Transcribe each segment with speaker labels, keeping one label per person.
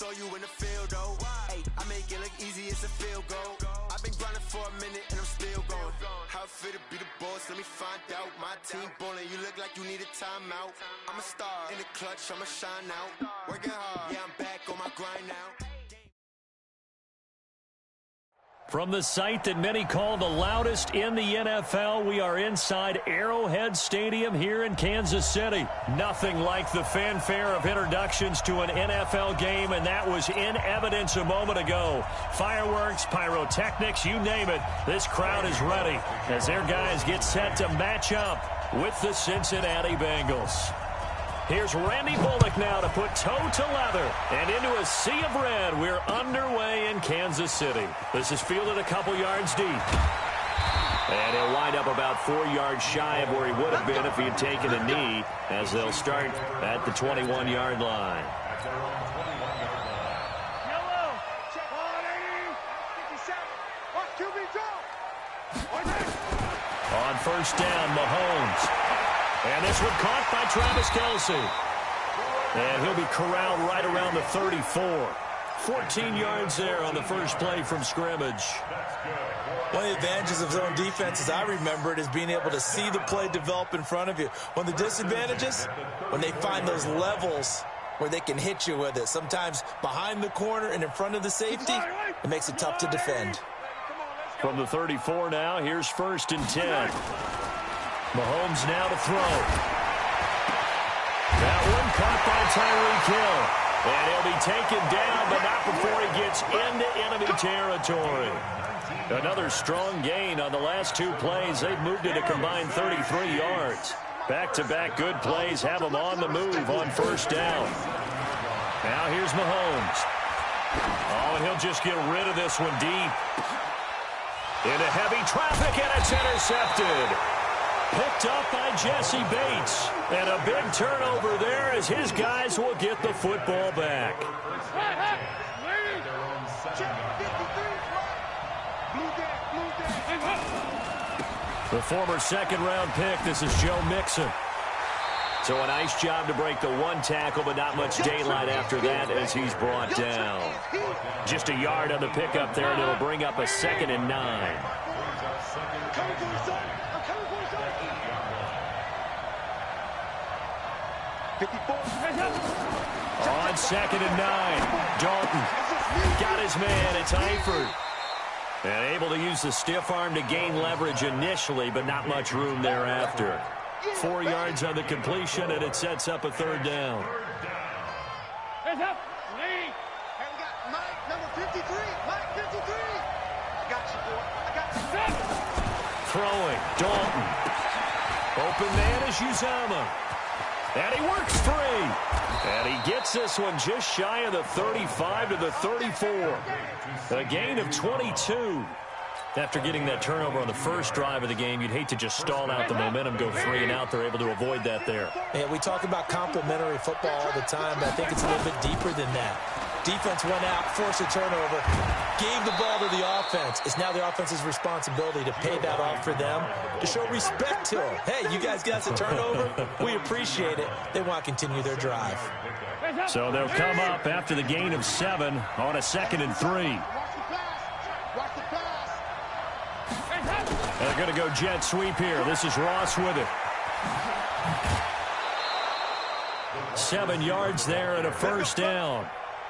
Speaker 1: saw you in the field, though. Hey, I make it look easy, it's a field goal. I've been grinding for a minute and I'm still going. How it feel to be the boss, let me find out. My team ballin', you look like you need a timeout. I'm a star, in the clutch, I'ma shine out. Working hard, yeah, I'm back on my grind now.
Speaker 2: From the site that many call the loudest in the NFL, we are inside Arrowhead Stadium here in Kansas City. Nothing like the fanfare of introductions to an NFL game, and that was in evidence a moment ago. Fireworks, pyrotechnics, you name it, this crowd is ready as their guys get set to match up with the Cincinnati Bengals. Here's Randy Bullock now to put toe to leather. And into a sea of red, we're underway in Kansas City. This is fielded a couple yards deep. And he'll wind up about 4 yards shy of where he would have been if he had taken a knee, as they'll start at the 21-yard line. On first down, Mahomes. And this one caught by Travis Kelce. And he'll be corralled right around the 34. 14 yards there on the first play from scrimmage.
Speaker 3: One of the advantages of zone defense, as I remember it, is being able to see the play develop in front of you. One of the disadvantages, when they find those levels where they can hit you with it. Sometimes behind the corner and in front of the safety, it makes it tough to defend.
Speaker 2: From the 34 now, here's 1st and 10. Mahomes now to throw. That one caught by Tyreek Hill. And he'll be taken down, but not before he gets into enemy territory. Another strong gain on the last 2 plays. They've moved it a combined 33 yards. Back-to-back good plays have them on the move on first down. Now here's Mahomes. Oh, and he'll just get rid of this one deep. Into heavy traffic, and it's intercepted. Picked up by Jesse Bates. And a big turnover there as his guys will get the football back. The former second-round pick, this is Joe Mixon. So a nice job to break the 1 tackle, but not much daylight after that as he's brought down. Just a yard on the pickup there, and it'll bring up a 2nd and 9. On 2nd and 9, Dalton got his man. It's Eifert. And able to use the stiff arm to gain leverage initially, but not much room thereafter. 4 yards on the completion, and it sets up a 3rd down. Throwing, Dalton. Open man is Uzomah. And he works free. And he gets this one just shy of the 35 to the 34. A gain of 22. After getting that turnover on the first drive of the game, you'd hate to just stall out the momentum, go 3 and out. They're able to avoid that there.
Speaker 3: Yeah, we talk about complementary football all the time, but I think it's a little bit deeper than that. Defense went out, forced a turnover, gave the ball to the offense. It's now the offense's responsibility to pay that off for them, to show respect to them. Hey, you guys got the turnover. We appreciate it. They want to continue their drive.
Speaker 2: So they'll come up after the gain of 7 on a 2nd and 3. They're going to go jet sweep here. This is Ross with it. 7 yards there and a 1st down.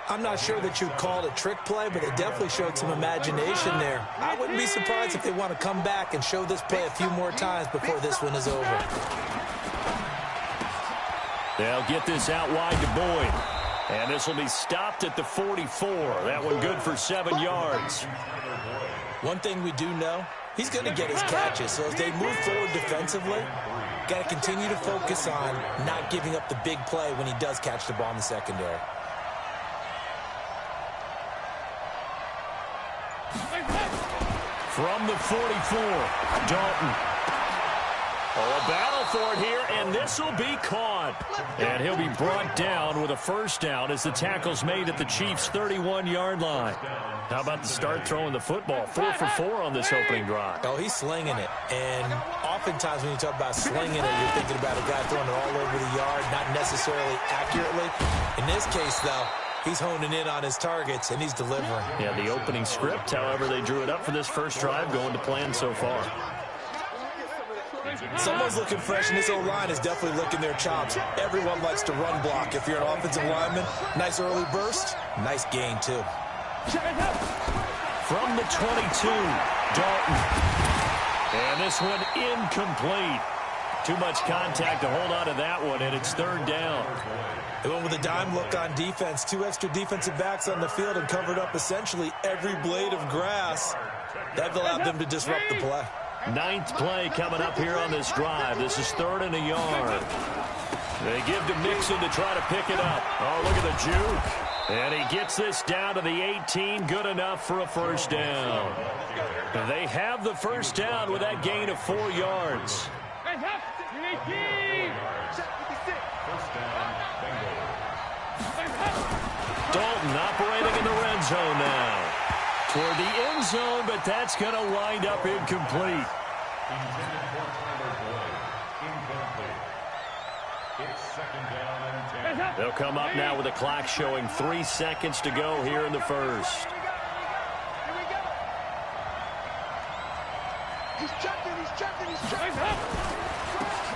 Speaker 3: I'm not sure that you'd call it a trick play, but it definitely showed some imagination there. I wouldn't be surprised if they want to come back and show this play a few more times before this one is over.
Speaker 2: They'll get this out wide to Boyd. And this will be stopped at the 44. That one good for 7 yards.
Speaker 3: One thing we do know, he's going to get his catches. So as they move forward defensively, got to continue to focus on not giving up the big play when he does catch the ball in the secondary.
Speaker 2: From the 44, Dalton. Oh, a battle for it here, and this will be caught. And he'll be brought down with a 1st down as the tackle's made at the Chiefs' 31-yard line. How about the start throwing the football? 4 for 4 on this opening drive.
Speaker 3: Oh, he's slinging it. And oftentimes when you talk about slinging it, you're thinking about a guy throwing it all over the yard, not necessarily accurately. In this case, though, He's honing in on his targets, and he's delivering.
Speaker 2: Yeah, the opening script, however, they drew it up for this first drive, going to plan so far.
Speaker 3: Someone's looking fresh, and this O-line is definitely licking their chops. Everyone likes to run block. If you're an offensive lineman, nice early burst, nice gain, too.
Speaker 2: From the 22, Dalton. And this one incomplete. Too much contact to hold on to that one, and it's third down.
Speaker 3: They went with a dime look on defense. 2 extra defensive backs on the field and covered up essentially every blade of grass. That allowed them to disrupt the play.
Speaker 2: 9th play coming up here on this drive. This is 3rd and a yard. They give to Mixon to try to pick it up. Oh, look at the juke. And he gets this down to the 18. Good enough for a first down. They have the first down with that gain of 4 yards. Dalton operating in the red zone now. Toward the end zone, but that's going to wind up incomplete. They'll come up now with the clock showing 3 seconds to go here in the first.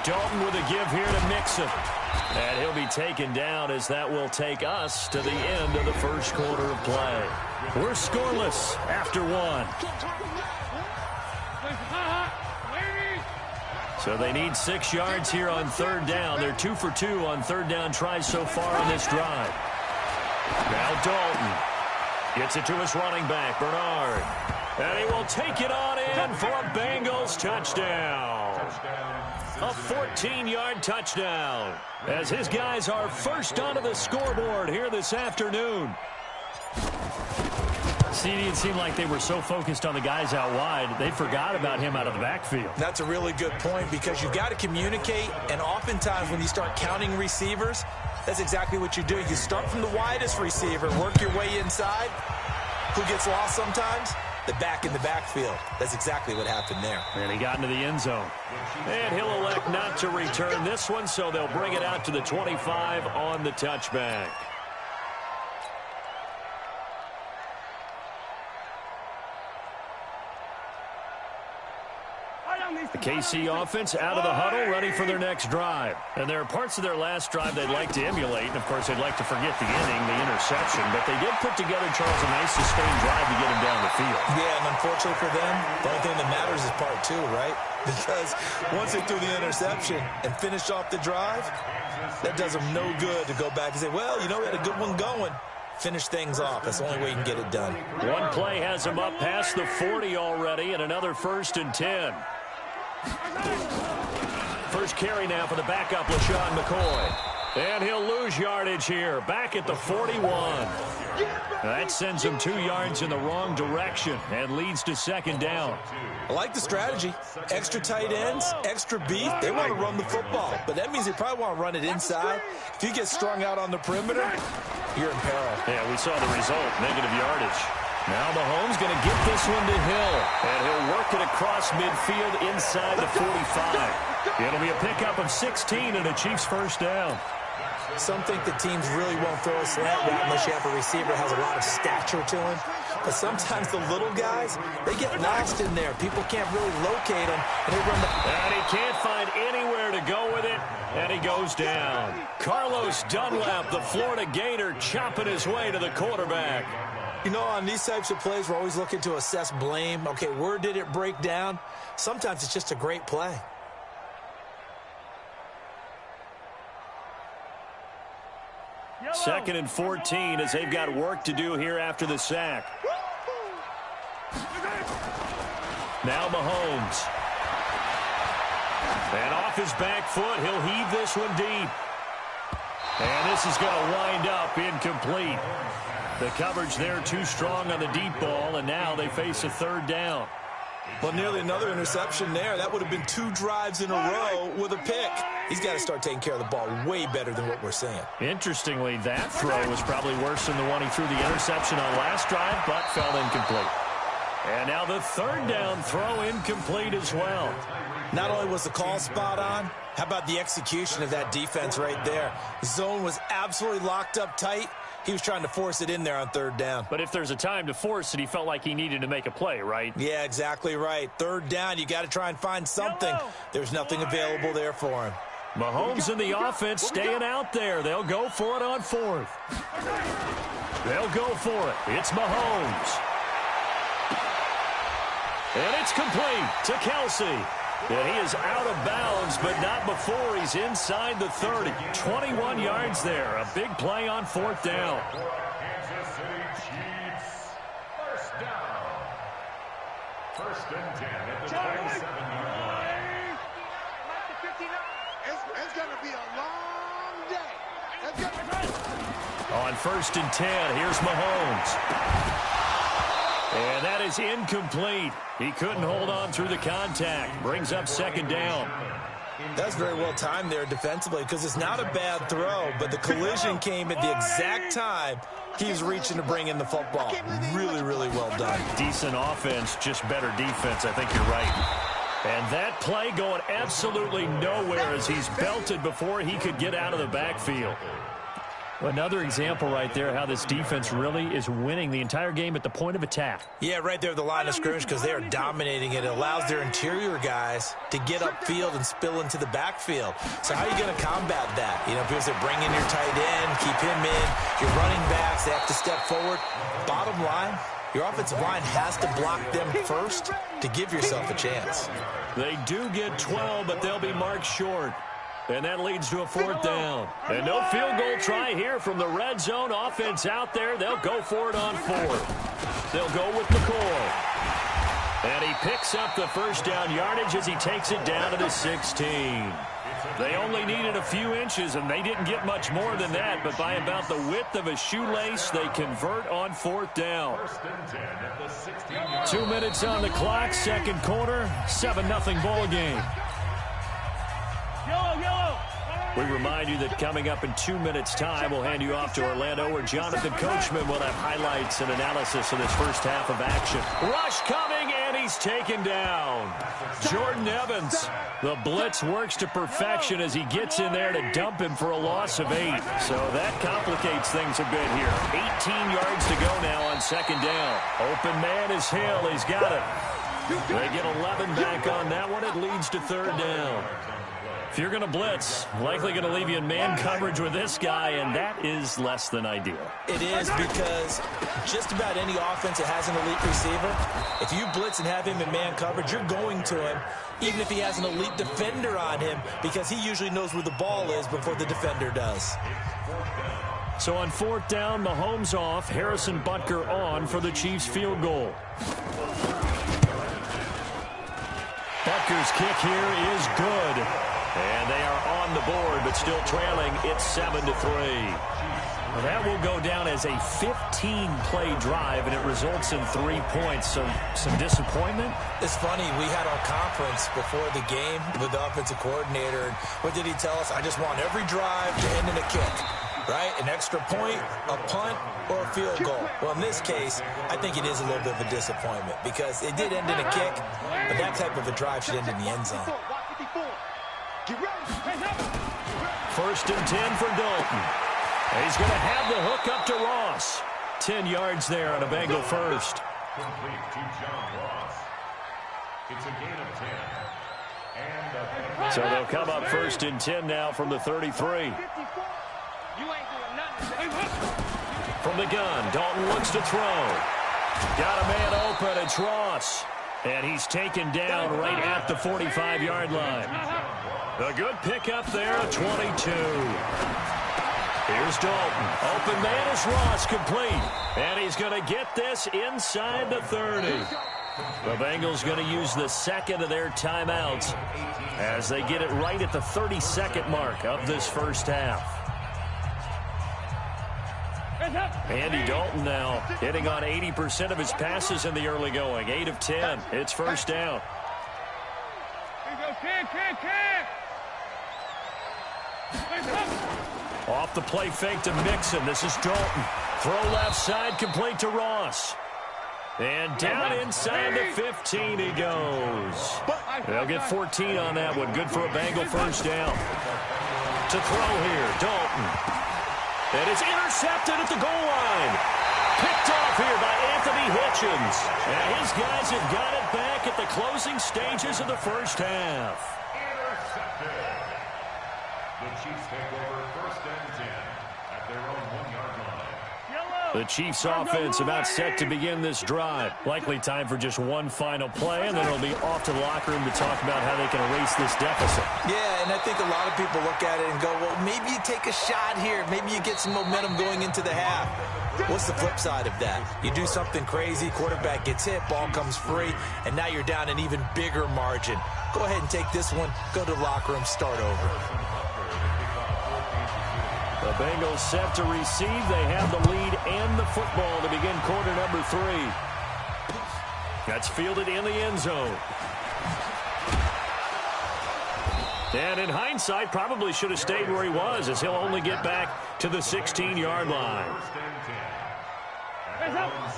Speaker 2: Dalton with a give here to Mixon. And he'll be taken down as that will take us to the end of the first quarter of play. We're scoreless after 1. So they need 6 yards here on 3rd down. They're 2 for 2 on 3rd down tries so far in this drive. Now Dalton gets it to his running back, Bernard. And he will take it on in for a Bengals touchdown. A 14-yard touchdown as his guys are first onto the scoreboard here this afternoon. See, it seemed like they were so focused on the guys out wide, they forgot about him out of the backfield.
Speaker 3: That's a really good point because you've got to communicate, and oftentimes when you start counting receivers, that's exactly what you do. You start from the widest receiver, work your way inside. Who gets lost sometimes? The back in the backfield. That's exactly what happened there.
Speaker 2: And he got into the end zone. And he'll elect not to return this one, so they'll bring it out to the 25 on the touchback. The KC offense out of the huddle, ready for their next drive. And there are parts of their last drive they'd like to emulate. And, of course, they'd like to forget the inning, the interception. But they did put together, Charles, a nice sustained drive to get him down the field.
Speaker 3: Yeah, and unfortunately for them, the only thing that matters is part 2, right? Because once they threw the interception and finished off the drive, that does them no good to go back and say, well, you know, we had a good one going. Finish things off. That's the only way you can get it done.
Speaker 2: One play has him up past the 40 already, and another 1st and 10. First carry now for the backup, LaShawn McCoy. And he'll lose yardage here. Back at the 41. That sends him 2 yards in the wrong direction and leads to 2nd down.
Speaker 3: I like the strategy. Extra tight ends, extra beef. They want to run the football, but that means they probably want to run it inside. If you get strung out on the perimeter, you're in peril.
Speaker 2: Yeah, we saw the result, negative yardage. Now Mahomes going to get this one to Hill, and he'll work it across midfield inside the 45. It'll be a pickup of 16 and a Chiefs first down.
Speaker 3: Some think the teams really won't throw a slant route unless you have a receiver that has a lot of stature to him. But sometimes the little guys, they get lost in there. People can't really locate them, and they run the...
Speaker 2: And he can't find anywhere to go with it, and he goes down. Carlos Dunlap, the Florida Gator, chopping his way to the quarterback.
Speaker 3: You know, on these types of plays, we're always looking to assess blame. Okay, where did it break down? Sometimes it's just a great play.
Speaker 2: Second and 14 as they've got work to do here after the sack. Now Mahomes. And off his back foot, he'll heave this one deep. And this is going to wind up incomplete. The coverage there too strong on the deep ball, and now they face a 3rd down.
Speaker 3: Well, nearly another interception there. That would have been 2 drives in a row with a pick. He's got to start taking care of the ball way better than what we're seeing.
Speaker 2: Interestingly, that throw was probably worse than the one he threw the interception on last drive, but fell incomplete. And now the 3rd down throw incomplete as well.
Speaker 3: Not only was the call spot on, how about the execution of that defense right there? Zone was absolutely locked up tight. He was trying to force it in there on third down.
Speaker 2: But if there's a time to force it, he felt like he needed to make a play, right?
Speaker 3: Yeah, exactly right. Third down, you got to try and find something. There's nothing available there for him.
Speaker 2: Mahomes and the offense staying out there. They'll go for it on fourth. They'll go for it. It's Mahomes. And it's complete to Kelsey. And he is out of bounds, but not before he's inside the 30. 21 yards there. A big play on fourth down.
Speaker 4: Kansas City Chiefs. First down. First and 10 at the 27-yard line.
Speaker 5: It's going to be a long day.
Speaker 2: On first and 10, here's Mahomes. And that is incomplete. He couldn't hold on through the contact. Brings up second down.
Speaker 3: That's very well timed there defensively because it's not a bad throw, but the collision came at the exact time he was reaching to bring in the football. Really, really well done.
Speaker 2: Decent offense, just better defense. I think you're right. And that play going absolutely nowhere as he's belted before he could get out of the backfield. Another example right there how this defense really is winning the entire game at the point of attack.
Speaker 3: Yeah, right there at the line of scrimmage because they are dominating it. It allows their interior guys to get upfield and spill into the backfield. So how are you going to combat that? You know, because they're bringing your tight end, keep him in. Your running backs, they have to step forward. Bottom line, your offensive line has to block them first to give yourself a chance.
Speaker 2: They do get 12, but they'll be marked short. And that leads to a fourth down. And no field goal try here from the red zone. Offense out there. They'll go for it on fourth. They'll go with McCoy. And he picks up the first down yardage as he takes it down to the 16. They only needed a few inches, and they didn't get much more than that. But by about the width of a shoelace, they convert on fourth down. 2 minutes on the clock, second quarter, 7-0 ball game. We remind you that coming up in 2 minutes' time, we'll hand you off to Orlando, where Jonathan Coachman will have highlights and analysis of this first half of action. Rush coming, and he's taken down. Jordan Evans. The blitz works to perfection as he gets in there to dump him for a loss of 8. So that complicates things a bit here. 18 yards to go now on second down. Open man is Hill. He's got it. They get 11 back on that one. It leads to third down. If you're going to blitz, likely going to leave you in man coverage with this guy, and that is less than ideal.
Speaker 3: It is because just about any offense that has an elite receiver, if you blitz and have him in man coverage, you're going to him, even if he has an elite defender on him, because he usually knows where the ball is before the defender does.
Speaker 2: So on fourth down, Mahomes off, Harrison Butker on for the Chiefs field goal. Butker's kick here is good. And they are on the board, but still trailing. It's 7-3. Well, that will go down as a 15-play drive, and it results in 3 points. So some disappointment?
Speaker 3: It's funny. We had our conference before the game with the offensive coordinator. And what did he tell us? I just want every drive to end in a kick, right? An extra point, a punt, or a field goal. Well, in this case, I think it is a little bit of a disappointment because it did end in a kick, but that type of a drive should end in the end zone.
Speaker 2: First and 10 for Dalton. He's going to have the hook up to Ross. 10 yards there on a Bengal first.
Speaker 4: Complete to John Ross. It's a gain of 10. And
Speaker 2: so they'll come up first and 10 now from the 33. From the gun, Dalton looks to throw. Got a man open, it's Ross. And he's taken down right at the 45-yard line. A good pickup there, 22. Here's Dalton. Open man is Ross, complete. And he's going to get this inside the 30. The Bengals going to use the second of their timeouts as they get it right at the 32nd mark of this first half. Andy Dalton now hitting on 80% of his passes in the early going. 8 of 10. It's first down. Off the play fake to Mixon. This is Dalton. Throw left side, complete to Ross. And down inside the 15 he goes. They'll get 14 on that one. Good for a Bengal first down. To throw here, Dalton. And it's intercepted at the goal line. Picked off here by Anthony Hitchens. And his guys have got it back at the closing stages of the first half.
Speaker 4: Intercepted. The Chiefs take over 1st and 10 at their own 1-yard line.
Speaker 2: The Chiefs offense about set to begin this drive. Likely time for just one final play, and then it'll be off to the locker room to talk about how they can erase this deficit.
Speaker 3: Yeah, and I think a lot of people look at it and go, well, maybe you take a shot here. Maybe you get some momentum going into the half. What's the flip side of that? You do something crazy, quarterback gets hit, ball comes free, and now you're down an even bigger margin. Go ahead and take this one, go to the locker room, start over.
Speaker 2: The Bengals set to receive. They have the lead and the football to begin quarter number 3. That's fielded in the end zone. And in hindsight, probably should have stayed where he was, as he'll only get back to the 16-yard line.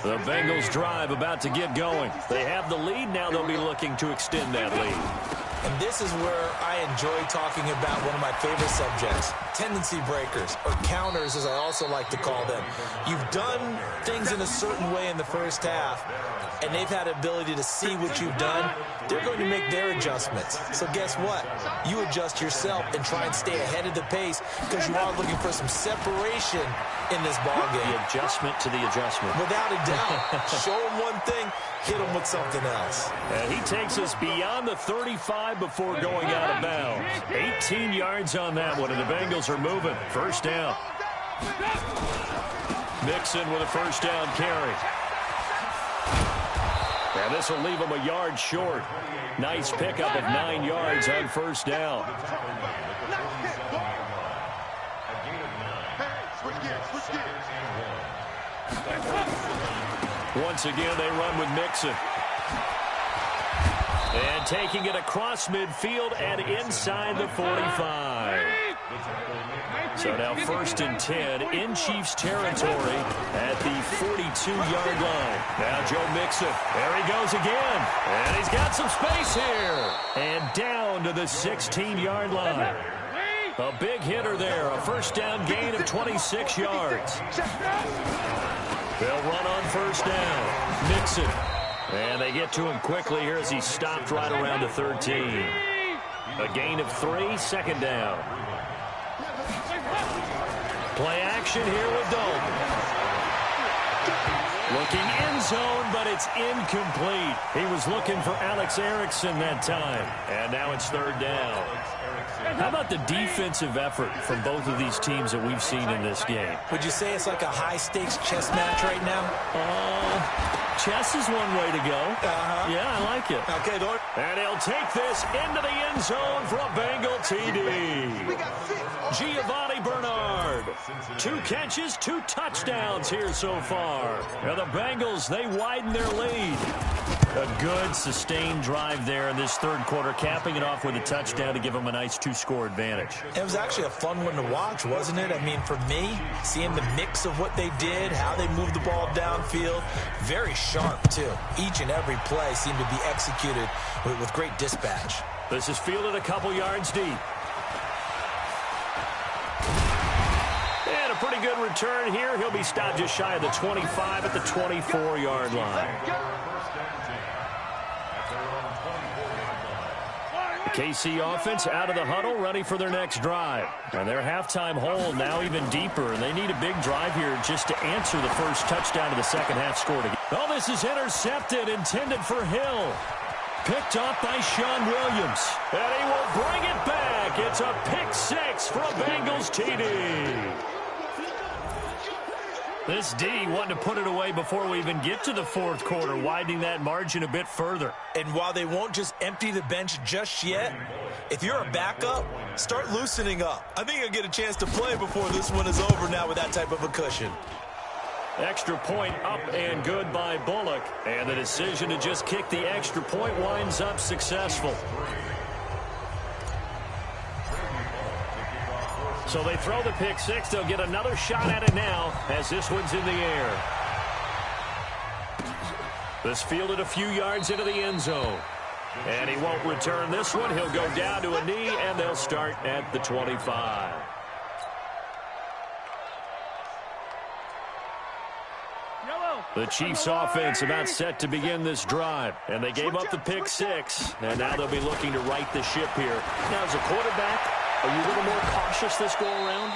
Speaker 2: The Bengals drive about to get going. They have the lead. Now they'll be looking to extend that lead.
Speaker 3: And this is where I enjoy talking about one of my favorite subjects, tendency breakers, or counters as I also like to call them. You've done things in a certain way in the first half, and they've had the ability to see what you've done. They're going to make their adjustments. So guess what? You adjust yourself and try and stay ahead of the pace because you are looking for some separation in this ballgame.
Speaker 2: The adjustment to the adjustment.
Speaker 3: Without a doubt. Show them one thing, hit them with something else.
Speaker 2: And he takes us beyond the 35 before going out of bounds. 18 yards on that one, and the Bengals are moving. First down. Mixon with a first down carry. And this will leave him a yard short. Nice pickup of 9 yards on first down. Once again, they run with Mixon. And taking it across midfield and inside the 45. So now 1st and 10 in Chiefs territory at the 42-yard line. Now Joe Mixon. There he goes again. And he's got some space here. And down to the 16-yard line. A big hitter there. A first down gain of 26 yards. They'll run on first down. Mixon. And they get to him quickly here as he stopped right around the 13. A gain of 3, second down. Play action here with Dalton. Looking end zone, but it's incomplete. He was looking for Alex Erickson that time. And now it's third down. How about the defensive effort from both of these teams that we've seen in this game?
Speaker 3: Would you say it's like a high-stakes chess match right now?
Speaker 2: Chess is one way to go. Yeah, I like it.
Speaker 3: Okay, Lord.
Speaker 2: And he'll take this into the end zone for a Bengal TD. Giovanni Bernard. 2 catches, 2 touchdowns here so far. Now the Bengals, they widen their lead. A good sustained drive there in this third quarter, capping it off with a touchdown to give them a nice 2-score advantage.
Speaker 3: It was actually a fun one to watch, wasn't it? I mean, for me, seeing the mix of what they did, how they moved the ball downfield, very sharp, too. Each and every play seemed to be executed with great dispatch.
Speaker 2: This is fielded a couple yards deep. And a pretty good return here. He'll be stopped just shy of the 25 at the 24-yard line. KC offense out of the huddle, ready for their next drive. And their halftime hole now even deeper, and they need a big drive here just to answer the first touchdown of the second half scored. Oh, this is intercepted, intended for Hill. Picked off by Sean Williams. And he will bring it back. It's a pick 6 for a Bengals TD. This D wanting to put it away before we even get to the fourth quarter, widening that margin a bit further.
Speaker 3: And while they won't just empty the bench just yet, if you're a backup, start loosening up. I think you'll get a chance to play before this one is over now with that type of a cushion.
Speaker 2: Extra point up and good by Bullock. And the decision to just kick the extra point winds up successful. So they throw the pick 6. They'll get another shot at it now as this one's in the air. This fielded a few yards into the end zone. And he won't return this one. He'll go down to a knee, and they'll start at the 25. The Chiefs offense about set to begin this drive, and they gave up the pick 6, and now they'll be looking to right the ship here. Now, as a quarterback, are you a little more cautious this go-around?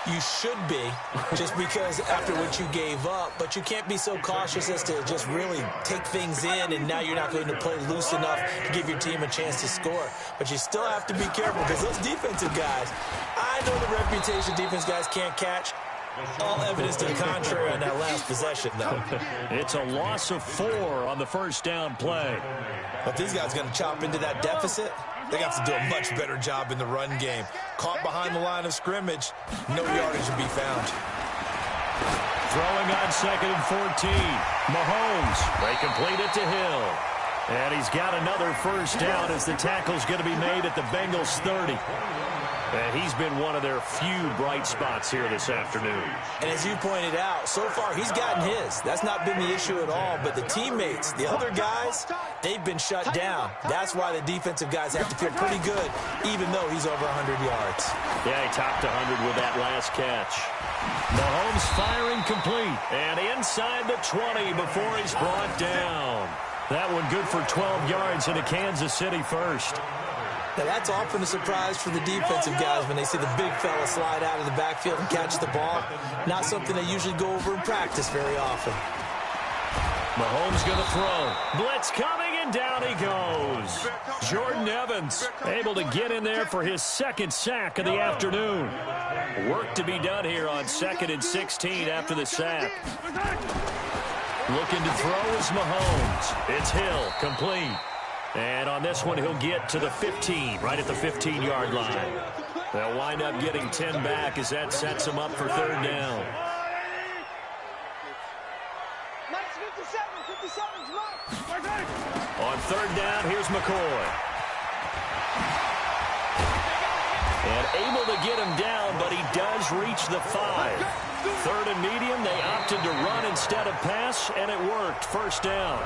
Speaker 3: You should be, just because after what you gave up, but you can't be so cautious as to just really take things in, and now you're not going to play loose enough to give your team a chance to score. But you still have to be careful, because those defensive guys, I know the reputation defense guys can't catch. All evidence to the contrary on that last possession, though.
Speaker 2: It's a loss of 4 on the first down play.
Speaker 3: But these guys going to chop into that deficit? They got to do a much better job in the run game. Caught behind the line of scrimmage, no yardage to be found.
Speaker 2: Throwing on 2nd and 14. Mahomes, they complete it to Hill. And he's got another first down as the tackle's going to be made at the Bengals 30. And he's been one of their few bright spots here this afternoon.
Speaker 3: And as you pointed out, so far he's gotten his. That's not been the issue at all. But the teammates, the other guys, they've been shut down. That's why the defensive guys have to feel pretty good, even though he's over 100 yards.
Speaker 2: Yeah, he topped 100 with that last catch. Mahomes firing complete. And inside the 20 before he's brought down. That one good for 12 yards into Kansas City first.
Speaker 3: Now, that's often a surprise for the defensive guys when they see the big fella slide out of the backfield and catch the ball. Not something they usually go over in practice very often.
Speaker 2: Mahomes going to throw. Blitz coming, and down he goes. Jordan Evans able to get in there for his 2nd sack of the afternoon. Work to be done here on 2nd and 16 after the sack. Looking to throw is Mahomes. It's Hill, complete. And on this one, he'll get to the 15, right at the 15-yard line. They'll wind up getting 10 back as that sets him up for 3rd down. On 3rd down, here's McCoy. And able to get him down, but he does reach the 5. 3rd and medium, they opted to run instead of pass, and it worked. 1st down.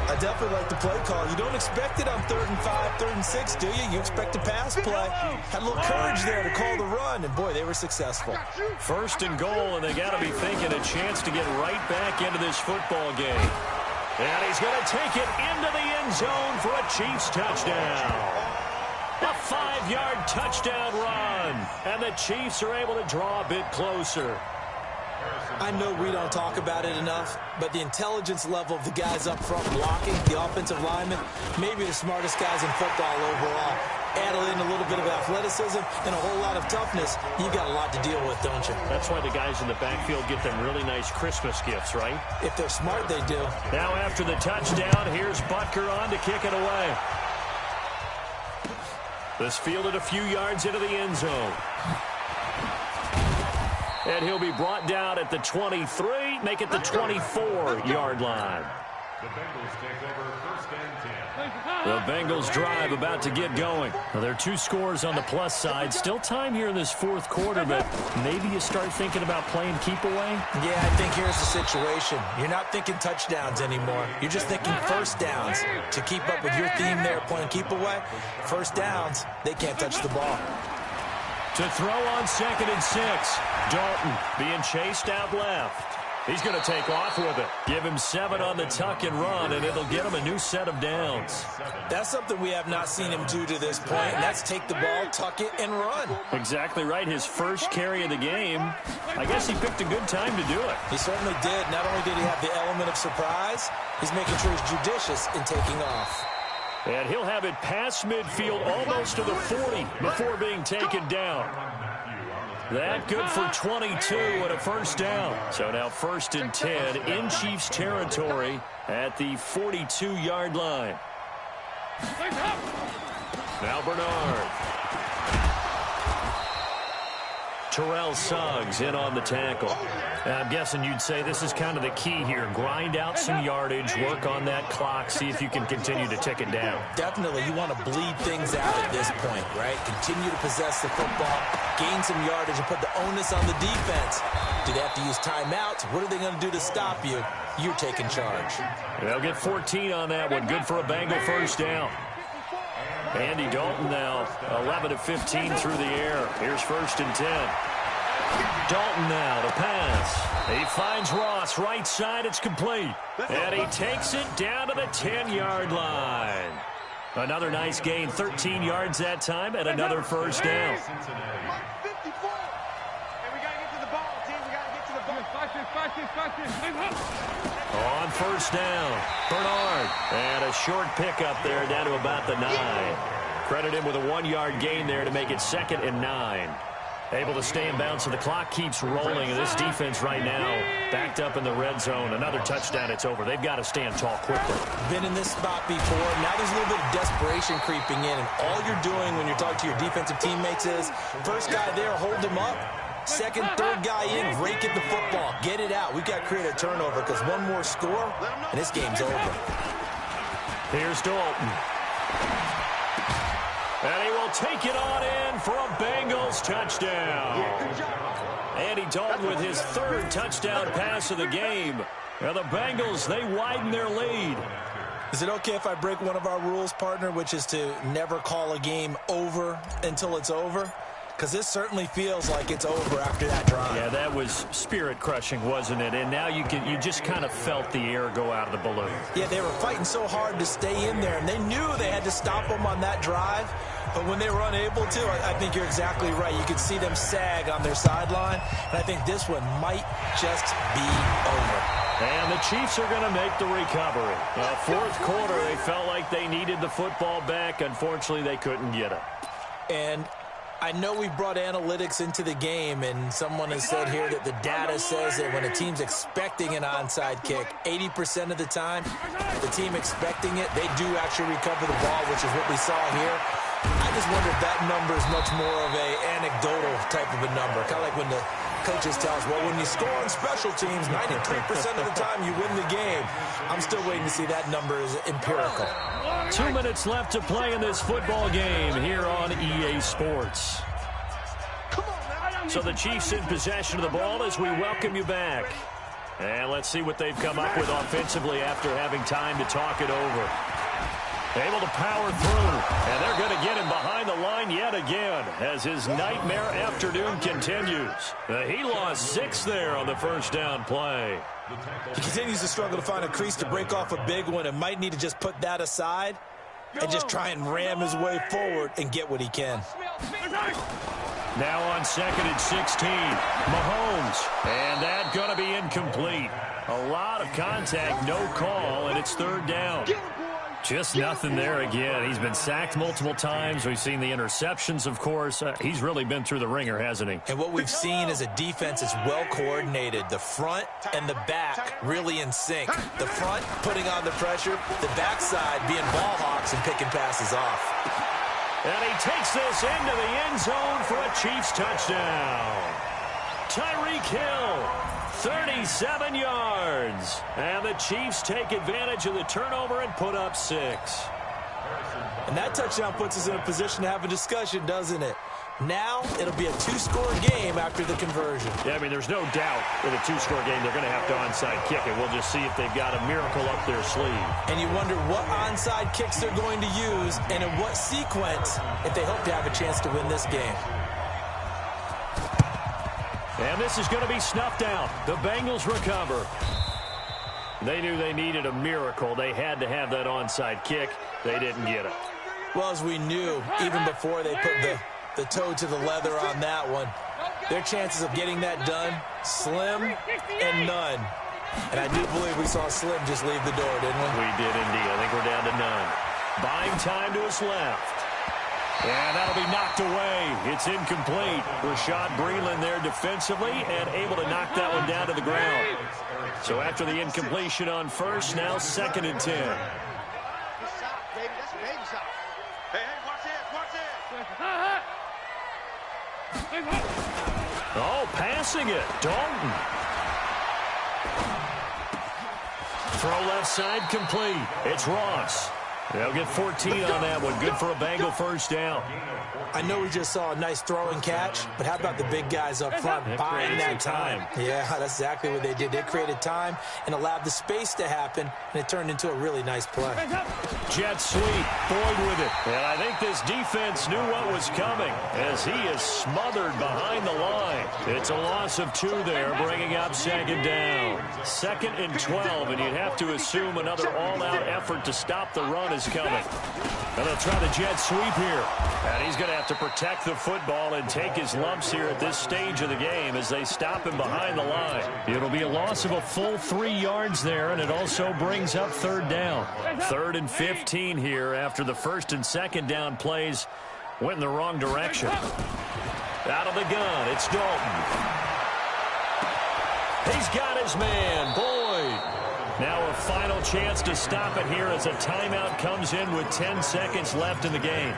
Speaker 3: I definitely like the play call. You don't expect it on 3rd and 5, 3rd and 6, do you? You expect a pass play. Had a little courage there to call the run, and boy, they were successful.
Speaker 2: 1st and goal, and they got to be thinking a chance to get right back into this football game. And he's going to take it into the end zone for a Chiefs touchdown. A 5-yard touchdown run, and the Chiefs are able to draw a bit closer.
Speaker 3: I know we don't talk about it enough, but the intelligence level of the guys up front blocking, the offensive linemen, maybe the smartest guys in football overall. Add in a little bit of athleticism and a whole lot of toughness, you've got a lot to deal with, don't you?
Speaker 2: That's why the guys in the backfield get them really nice Christmas gifts, right?
Speaker 3: If they're smart, they do.
Speaker 2: Now after the touchdown, here's Butker on to kick it away. This fielded a few yards into the end zone. And he'll be brought down at the 23, make it the 24-yard line.
Speaker 4: The Bengals take over 1st and 10.
Speaker 2: The Bengals drive about to get going. Now, there are 2 scores on the plus side. Still time here in this 4th quarter, but maybe you start thinking about playing keep away?
Speaker 3: Yeah, I think here's the situation. You're not thinking touchdowns anymore. You're just thinking 1st downs. To keep up with your theme there, playing keep away, 1st downs, they can't touch the ball.
Speaker 2: To throw on 2nd and 6. Dalton being chased out left. He's going to take off with it. Give him 7 on the tuck and run, and it'll get him a new set of downs.
Speaker 3: That's something we have not seen him do to this point, and that's take the ball, tuck it, and run.
Speaker 2: Exactly right. His first carry of the game. I guess he picked a good time to do it.
Speaker 3: He certainly did. Not only did he have the element of surprise, he's making sure he's judicious in taking off.
Speaker 2: And he'll have it past midfield almost to the 40 before being taken down. That good for 22 and a 1st down. So now 1st and 10 in Chiefs territory at the 42-yard line. Now Bernard. Terrell Suggs in on the tackle. I'm guessing you'd say this is kind of the key here. Grind out some yardage, work on that clock, see if you can continue to tick it down.
Speaker 3: Definitely. You want to bleed things out at this point, right? Continue to possess the football, gain some yardage, and put the onus on the defense. Do they have to use timeouts? What are they going to do to stop you? You're taking charge.
Speaker 2: They'll get 14 on that one. Good for a Bengal 1st down. Andy Dalton now 11 of 15 through the air. Here's 1st and 10. Dalton now to pass. He finds Ross right side. It's complete. And he takes it down to the 10-yard line. Another nice gain, 13 yards that time, and another first down.
Speaker 5: 54. And we got to get to the ball, team. We got to get to the ball.
Speaker 2: On first down, Bernard. And a short pickup there down to about the 9. Credit him with a 1-yard gain there to make it 2nd and 9. Able to stay in bounds, so the clock keeps rolling. And this defense right now backed up in the red zone. Another touchdown, it's over. They've got to stand tall quickly.
Speaker 3: Been in this spot before. Now there's a little bit of desperation creeping in. And all you're doing when you're talking to your defensive teammates is, first guy there, hold him up. Second, third guy in, rake at the football. Get it out. We've got to create a turnover because one more score, and this game's over.
Speaker 2: Here's Dalton. And he will take it on in for a Bengals touchdown. Andy Dalton with his 3rd touchdown pass of the game. And the Bengals, they widen their lead.
Speaker 3: Is it okay if I break one of our rules, partner, which is to never call a game over until it's over? Because this certainly feels like it's over after that drive.
Speaker 2: Yeah, that was spirit-crushing, wasn't it? And now you just kind of felt the air go out of the balloon.
Speaker 3: Yeah, they were fighting so hard to stay in there, and they knew they had to stop them on that drive. But when they were unable to, I think you're exactly right. You could see them sag on their sideline, and I think this one might just be over.
Speaker 2: And the Chiefs are going to make the recovery. Fourth quarter, they felt like they needed the football back. Unfortunately, they couldn't get it.
Speaker 3: And I know we brought analytics into the game, and someone has said here that the data says that when a team's expecting an onside kick, 80% of the time, the team expecting it, they do actually recover the ball, which is what we saw here. I just wonder if that number is much more of a anecdotal type of a number, kind of like when the coaches tell us, well, when you score on special teams, 93% of the time you win the game. I'm still waiting to see that number is empirical.
Speaker 2: 2 minutes left to play in this football game here on EA Sports. So the Chiefs in possession of the ball as we welcome you back. And let's see what they've come up with offensively after having time to talk it over. Able to power through, and they're going to get him behind the line yet again as his nightmare afternoon continues. He lost 6 there on the first down play.
Speaker 3: He continues to struggle to find a crease to break off a big one and might need to just put that aside and just try and ram his way forward and get what he can.
Speaker 2: Now on 2nd and 16, Mahomes, and that's going to be incomplete. A lot of contact, no call, and it's 3rd down. Just nothing there again. He's been sacked multiple times. We've seen the interceptions, of course. He's really been through the ringer, hasn't he?
Speaker 3: And what we've seen is a defense that's well coordinated. The front and the back really in sync. The front putting on the pressure, the backside being ball hawks and picking passes off.
Speaker 2: And he takes this into the end zone for a Chiefs touchdown. Tyreek Hill. 37 yards. And the Chiefs take advantage of the turnover and put up 6.
Speaker 3: And that touchdown puts us in a position to have a discussion, doesn't it? Now it'll be a 2-score game after the conversion.
Speaker 2: Yeah, I mean, there's no doubt with a 2-score game they're going to have to onside kick it. We'll just see if they've got a miracle up their sleeve.
Speaker 3: And you wonder what onside kicks they're going to use and in what sequence if they hope to have a chance to win this game.
Speaker 2: And this is going to be snuffed out. The Bengals recover. They knew they needed a miracle. They had to have that onside kick. They didn't get it.
Speaker 3: Well, as we knew, even before they put the toe to the leather on that one, their chances of getting that done, slim and none. And I do believe we saw Slim just leave the door, didn't we?
Speaker 2: We did indeed. I think we're down to none. Buying time to his left. And that'll be knocked away. It's incomplete. Rashad Breeland there defensively and able to knock that one down to the ground. So after the incompletion on first, now 2nd and 10. Oh, passing it. Dalton. Throw left side complete. It's Ross. They'll get 14 on that one. Good for a Bengal first down.
Speaker 3: I know we just saw a nice throw and catch, but how about the big guys up front buying that time? Yeah, that's exactly what they did. They created time and allowed the space to happen, and it turned into a really nice play.
Speaker 2: Jet sweep, Boyd with it. And I think this defense knew what was coming as he is smothered behind the line. It's a loss of 2 there, bringing up second down. 2nd and 12, and you'd have to assume another all-out effort to stop the run is coming. And they'll try the jet sweep here. And he's going to have to protect the football and take his lumps here at this stage of the game as they stop him behind the line. It'll be a loss of a full 3 yards there, and it also brings up 3rd down. 3rd and 15 here after the 1st and 2nd down plays went in the wrong direction. Out of the gun, it's Dalton. He's got his man, Boyd. Now a final chance to stop it here as a timeout comes in with 10 seconds left in the game.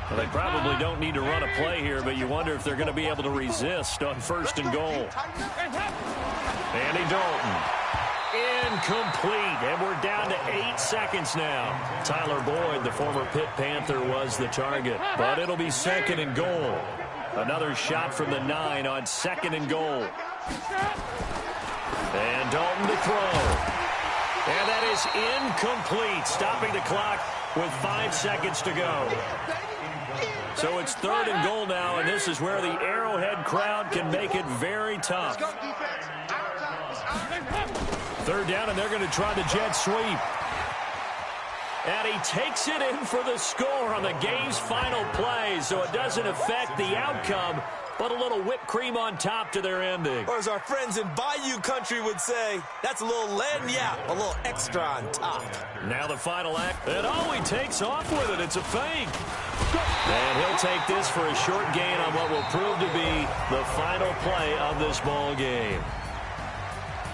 Speaker 2: Well, they probably don't need to run a play here, but you wonder if they're going to be able to resist on 1st and goal. Andy Dalton. Incomplete, and we're down to 8 seconds now. Tyler Boyd, the former Pitt Panther, was the target, but it'll be 2nd and goal. Another shot from the 9 on 2nd and goal. And Dalton to throw. And that is incomplete, stopping the clock with 5 seconds to go. So it's 3rd and goal now, and this is where the Arrowhead crowd can make it very tough. 3rd down, and they're going to try the jet sweep. And he takes it in for the score on the game's final play, so it doesn't affect the outcome, but a little whipped cream on top to their ending.
Speaker 3: Or as our friends in Bayou Country would say, that's a little lagniappe, a little extra on top.
Speaker 2: Now the final act, and he takes off with it. It's a fake. And he'll take this for a short gain on what will prove to be the final play of this ball game.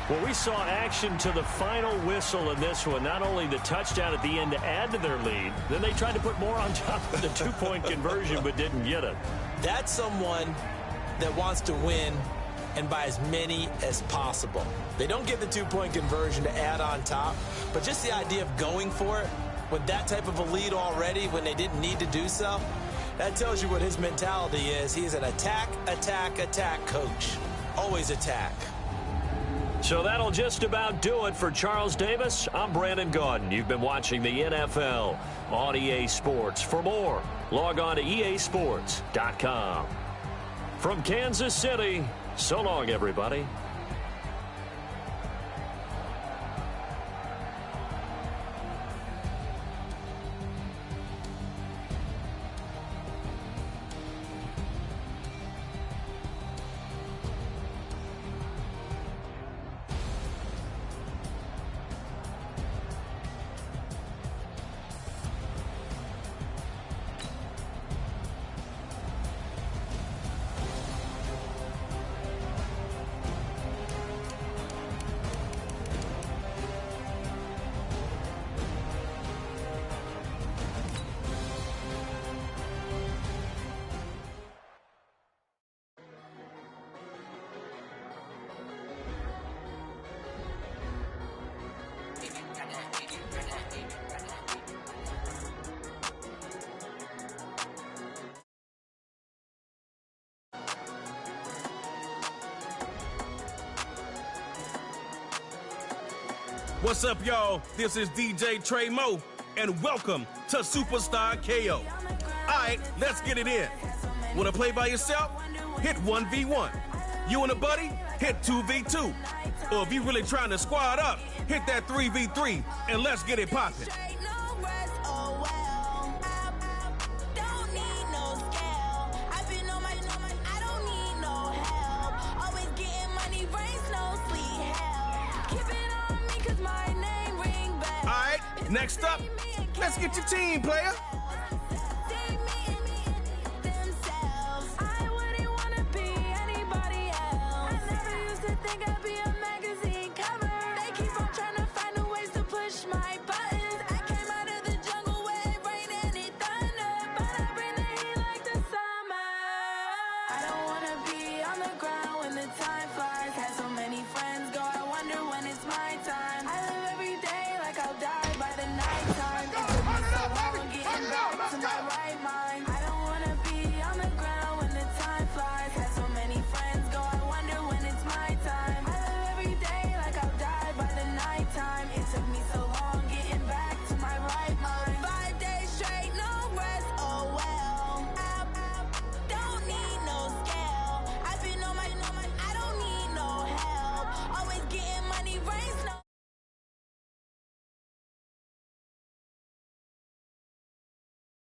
Speaker 2: Well, we saw action to the final whistle in this one. Not only the touchdown at the end to add to their lead, then they tried to put more on top of the 2-point conversion but didn't get it.
Speaker 3: That's someone that wants to win and by as many as possible. They don't get the 2-point conversion to add on top, but just the idea of going for it with that type of a lead already when they didn't need to do so, that tells you what his mentality is. He is an attack, attack, attack coach. Always attack.
Speaker 2: So that'll just about do it for Charles Davis. I'm Brandon Gaudin. You've been watching the NFL on EA Sports. For more, log on to easports.com. From Kansas City, so long, everybody.
Speaker 6: What's up, y'all? This is DJ Trey Mo, and welcome to Superstar KO. All right, let's get it in. Want to play by yourself? Hit 1v1. You and a buddy? Hit 2v2. Or if you're really trying to squad up, hit that 3v3, and let's get it popping. Next up, let's get your team, player.